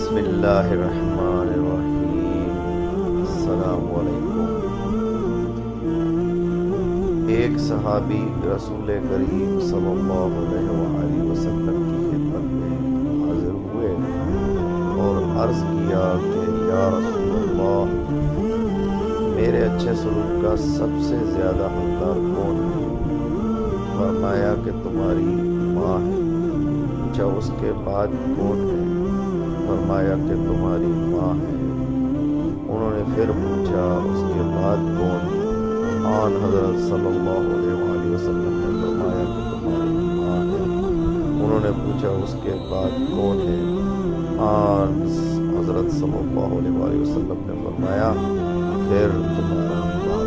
بسم اللہ الرحمن الرحیم۔ السلام علیکم۔ ایک صحابی رسول کریم صلی اللہ علیہ وآلہ وسلم کی خدمت میں حاضر ہوئے اور عرض کیا کہ یا رسول اللہ، میرے اچھے سلوک کا سب سے زیادہ حقدار کون ہے؟ فرمایا کہ تمہاری ماں ہے۔ پوچھا اس کے بعد کون ہے؟ فرمایا کہ تمہاری ماں ہے۔ انہوں نے پھر پوچھا اس کے بعد کون؟ آن حضرت صلی اللہ علیہ وآلہ وسلم نے فرمایا کہ تمہاری ماں ہے۔ انہوں نے پوچھا اس کے بعد کون ہے؟ آن حضرت صلی اللہ علیہ وآلہ وسلم نے فرمایا پھر تمہارا